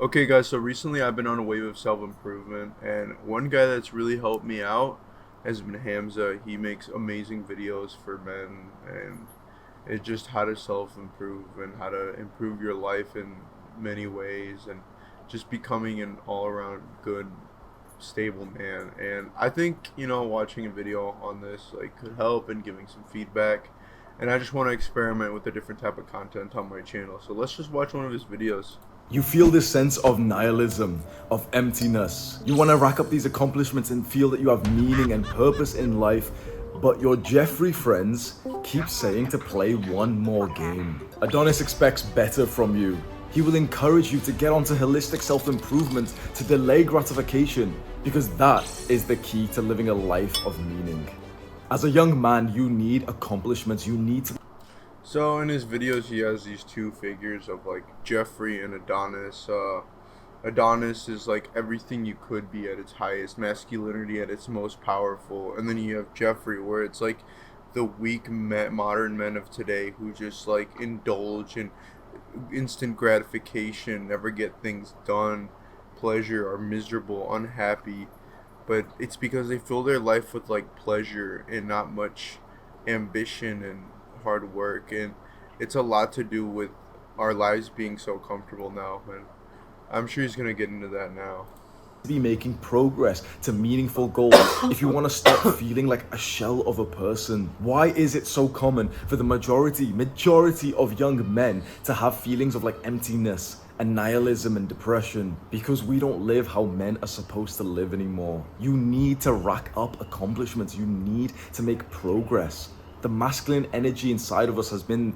Okay, guys, so recently I've been on a wave of self improvement, and one guy that's really helped me out has been Hamza. He makes amazing videos for men, and it's just how to self improve and how to improve your life in many ways, and just becoming an all around good, stable man. And I think, watching a video on this could help and giving some feedback. And I just want to experiment with a different type of content on my channel. So let's just watch one of his videos. You feel this sense of nihilism, of emptiness. You want to rack up these accomplishments and feel that you have meaning and purpose in life, but your Jeffrey friends keep saying to play one more game. Adonis expects better from you. He will encourage you to get onto holistic self-improvement, to delay gratification, because that is the key to living a life of meaning. As a young man, you need accomplishments. You need to. So in his videos, he has these two figures of Jeffrey and Adonis. Adonis is like everything you could be at its highest, masculinity at its most powerful, and then you have Jeffrey, where it's like the weak modern men of today who just indulge in instant gratification, never get things done, pleasure, are miserable, unhappy, but it's because they fill their life with pleasure and not much ambition and hard work. And it's a lot to do with our lives being so comfortable now, and I'm sure he's gonna get into that now. Be making progress to meaningful goals if you want to stop feeling like a shell of a person. Why is it so common for the majority of young men to have feelings of emptiness and nihilism and depression? Because we don't live how men are supposed to live anymore. You need to rack up accomplishments. You need to make progress. The masculine energy inside of us has been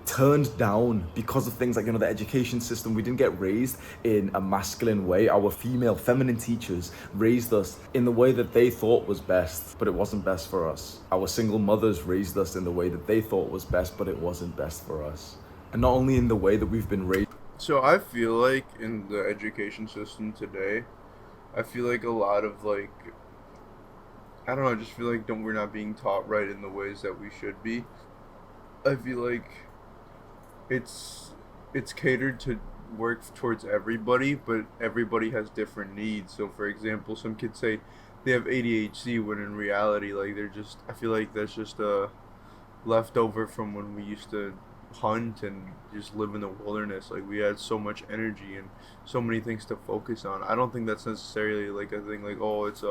turned down because of things like the education system. We didn't get raised in a masculine way. Our feminine teachers raised us in the way that they thought was best, but it wasn't best for us. Our single mothers raised us in the way that they thought was best, but it wasn't best for us. And not only in the way that we've been raised. So I feel like in the education system today, I feel like a lot of I don't know, I just feel like we're not being taught right in the ways that we should be. I feel like it's catered to work towards everybody, but everybody has different needs. So for example, some kids say they have ADHD when in reality they're just, I feel like that's just a leftover from when we used to hunt and just live in the wilderness. Like, we had so much energy and so many things to focus on. I don't think that's necessarily a thing oh, it's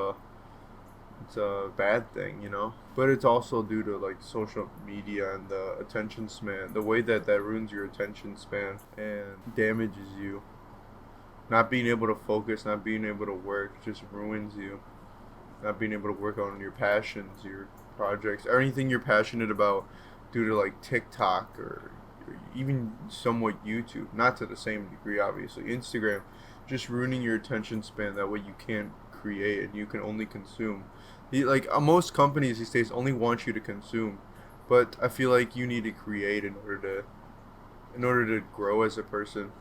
a bad thing, but it's also due to social media and the attention span, the way that ruins your attention span and damages you. Not being able to focus, not being able to work just ruins you. Not being able to work on your passions, your projects, or anything you're passionate about, due to TikTok or even somewhat YouTube, not to the same degree obviously, Instagram, just ruining your attention span. That way you can't create and you can only consume. Most companies these days only want you to consume, but I feel like you need to create in order to grow as a person.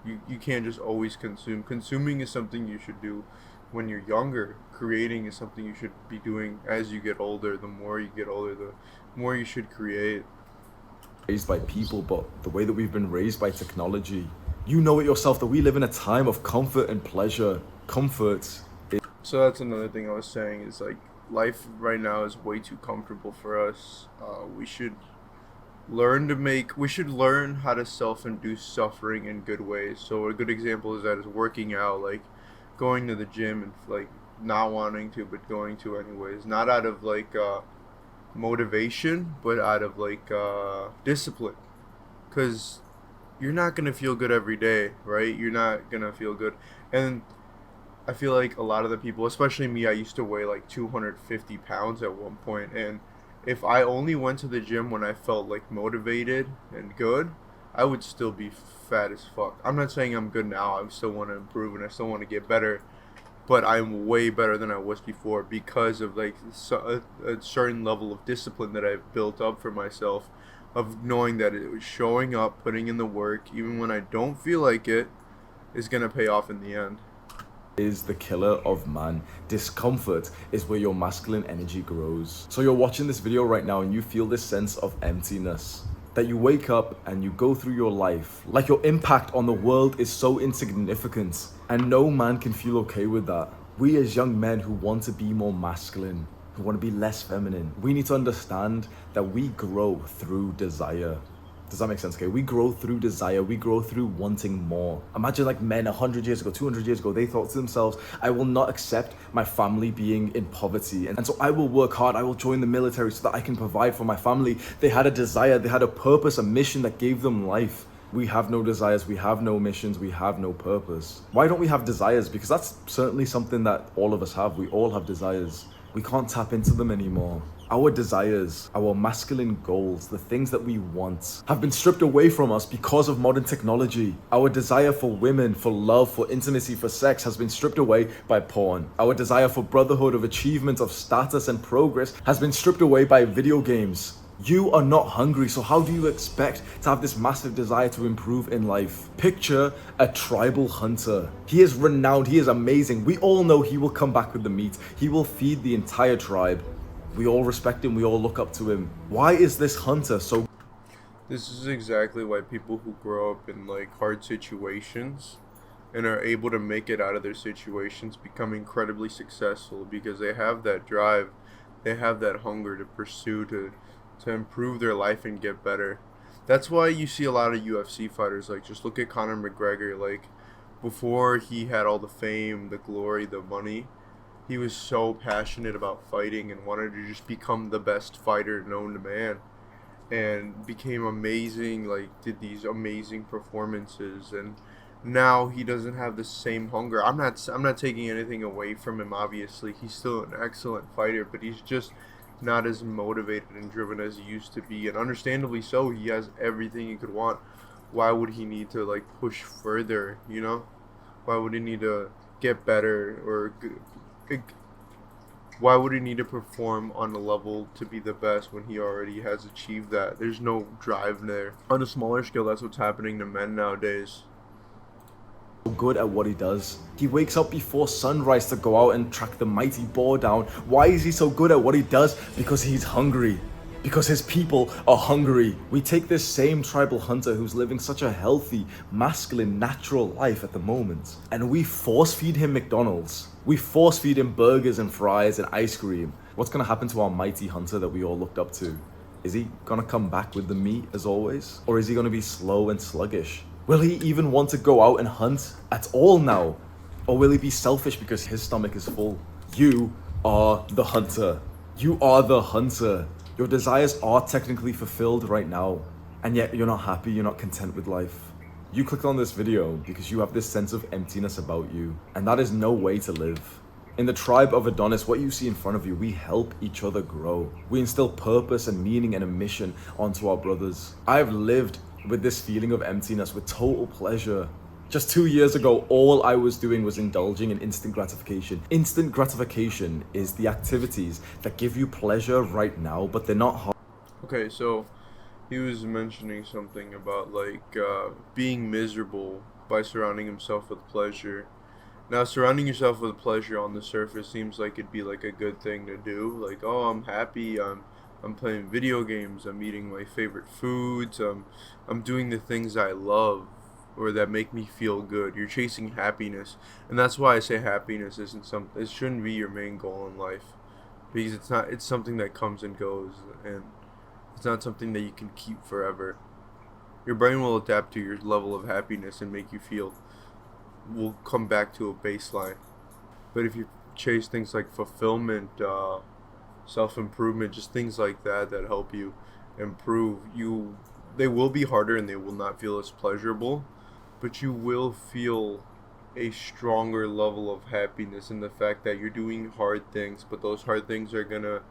You can't just always consume. Consuming is something you should do when you're younger. Creating is something you should be doing as you get older. The more you get older, the more you should create. Raised by people, but the way that we've been raised by technology. You know it yourself that we live in a time of comfort and pleasure. Comfort. So that's another thing I was saying is life right now is way too comfortable for us. We should learn how to self-induce suffering in good ways. So a good example is that is working out, going to the gym and not wanting to but going to anyways, not out of motivation, but out of discipline, because you're not gonna feel good every day, right? You're not gonna feel good. And I feel like a lot of the people, especially me, I used to weigh 250 pounds at one point, and if I only went to the gym when I felt motivated and good, I would still be fat as fuck. I'm not saying I'm good now. I still want to improve and I still want to get better, but I'm way better than I was before because of a certain level of discipline that I've built up for myself, of knowing that it was showing up, putting in the work, even when I don't feel like it, is gonna pay off in the end. Is the killer of man. Discomfort is where your masculine energy grows. So you're watching this video right now and you feel this sense of emptiness. That you wake up and you go through your life like your impact on the world is so insignificant, and no man can feel okay with that. We as young men who want to be more masculine, who want to be less feminine, we need to understand that we grow through desire. Does that make sense? Okay, we grow through desire. We grow through wanting more. Imagine like men 100 years ago, 200 years ago, they thought to themselves, I will not accept my family being in poverty. And so I will work hard. I will join the military so that I can provide for my family. They had a desire, they had a purpose, a mission that gave them life. We have no desires, we have no missions, we have no purpose. Why don't we have desires? Because that's certainly something that all of us have. We all have desires. We can't tap into them anymore. Our desires, our masculine goals, the things that we want, have been stripped away from us because of modern technology. Our desire for women, for love, for intimacy, for sex has been stripped away by porn. Our desire for brotherhood, of achievement, of status and progress has been stripped away by video games. You are not hungry, so how do you expect to have this massive desire to improve in life? Picture a tribal hunter. He is renowned, he is amazing. We all know he will come back with the meat. He will feed the entire tribe. We all respect him, we all look up to him. Why is this hunter so... This is exactly why people who grow up in like hard situations and are able to make it out of their situations become incredibly successful, because they have that drive, they have that hunger to pursue, to improve their life and get better. That's why you see a lot of UFC fighters, like just look at Conor McGregor, like before he had all the fame, the glory, the money, he was so passionate about fighting and wanted to just become the best fighter known to man, and became amazing, like did these amazing performances, and now he doesn't have the same hunger. I'm not taking anything away from him, obviously. He's still an excellent fighter, but he's just not as motivated and driven as he used to be, and understandably so. He has everything he could want. Why would he need to like push further, you know? Why would he need to get better, or why would he need to perform on a level to be the best when he already has achieved that? There's no drive there. On a smaller scale, that's what's happening to men nowadays. good at what he does? He wakes up before sunrise to go out and track the mighty boar down. Why is he so good at what he does? Because he's hungry. Because his people are hungry. We take this same tribal hunter who's living such a healthy, masculine, natural life at the moment, and we force feed him McDonald's. We force feed him burgers and fries and ice cream. What's gonna happen to our mighty hunter that we all looked up to? Is he gonna come back with the meat as always? Or is he gonna be slow and sluggish? Will he even want to go out and hunt at all now? Or will he be selfish because his stomach is full? You are the hunter. You are the hunter. Your desires are technically fulfilled right now, and yet you're not happy, you're not content with life. You clicked on this video because you have this sense of emptiness about you, and that is no way to live. In the tribe of Adonis, what you see in front of you, we help each other grow. We instill purpose and meaning and a mission onto our brothers. I've lived with this feeling of emptiness with total pleasure. Just 2 years ago, all I was doing was indulging in instant gratification. Instant gratification is the activities that give you pleasure right now, but they're not hard. Okay, so he was mentioning something about like being miserable by surrounding himself with pleasure. Now, surrounding yourself with pleasure on the surface seems like it'd be like a good thing to do. Like, oh, I'm happy. I'm playing video games. I'm eating my favorite foods. I'm doing the things I love, or that make me feel good. You're chasing happiness, and that's why I say happiness isn't something. It shouldn't be your main goal in life, because it's not. It's something that comes and goes, and it's not something that you can keep forever. Your brain will adapt to your level of happiness and make you feel. Will come back to a baseline. But if you chase things like fulfillment, self-improvement, just things like that that help you improve, they will be harder and they will not feel as pleasurable, but you will feel a stronger level of happiness in the fact that you're doing hard things, but those hard things are gonna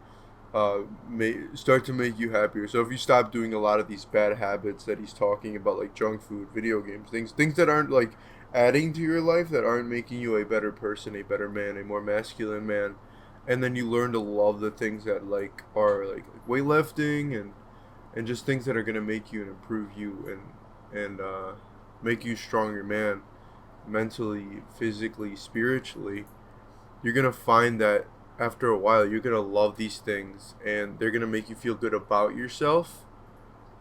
start to make you happier. So if you stop doing a lot of these bad habits that he's talking about, like junk food, video games, things that aren't like adding to your life, that aren't making you a better person, a better man, a more masculine man, and then you learn to love the things that like are like weightlifting and just things that are gonna make you and improve you and make you a stronger man, mentally, physically, spiritually. You're gonna find that after a while you're gonna love these things and they're gonna make you feel good about yourself,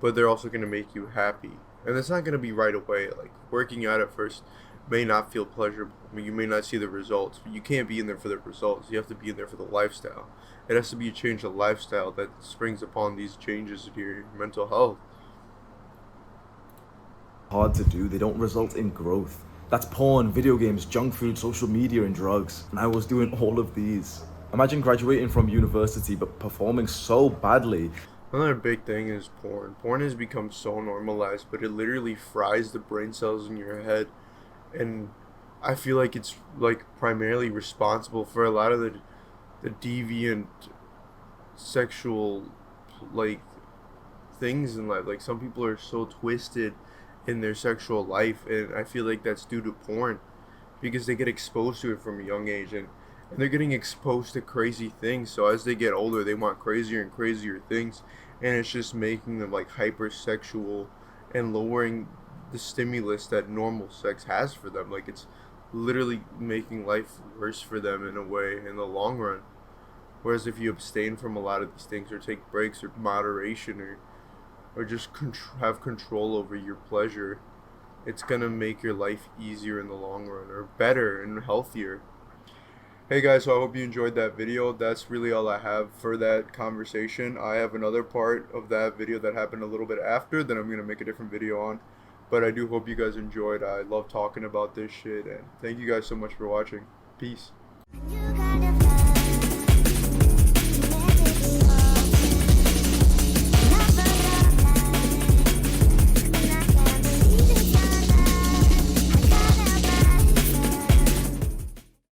but they're also going to make you happy. And it's not going to be right away. Like, working out at first may not feel pleasurable. I mean, you may not see the results, but you can't be in there for the results. You have to be in there for the lifestyle. It has to be a change of lifestyle that springs upon these changes to your mental health. Hard to do, they don't result in growth. That's porn, video games, junk food, social media, and drugs. And I was doing all of these. Imagine graduating from university but performing so badly. Another big thing is porn. Porn has become so normalized, but it literally fries the brain cells in your head, and I feel like it's like primarily responsible for a lot of the deviant sexual like things in life. Like, some people are so twisted in their sexual life, and I feel like that's due to porn because they get exposed to it from a young age, and they're getting exposed to crazy things. So as they get older, they want crazier and crazier things, and it's just making them like hypersexual and lowering the stimulus that normal sex has for them. Like, it's literally making life worse for them in a way in the long run. Whereas if you abstain from a lot of these things, or take breaks, or moderation, or just have control over your pleasure, it's gonna make your life easier in the long run, or better and healthier. Hey guys, so I hope you enjoyed that video. That's really all I have for that conversation. I have another part of that video that happened a little bit after that I'm gonna make a different video on. But I do hope you guys enjoyed. I love talking about this shit, and thank you guys so much for watching. Peace. You gotta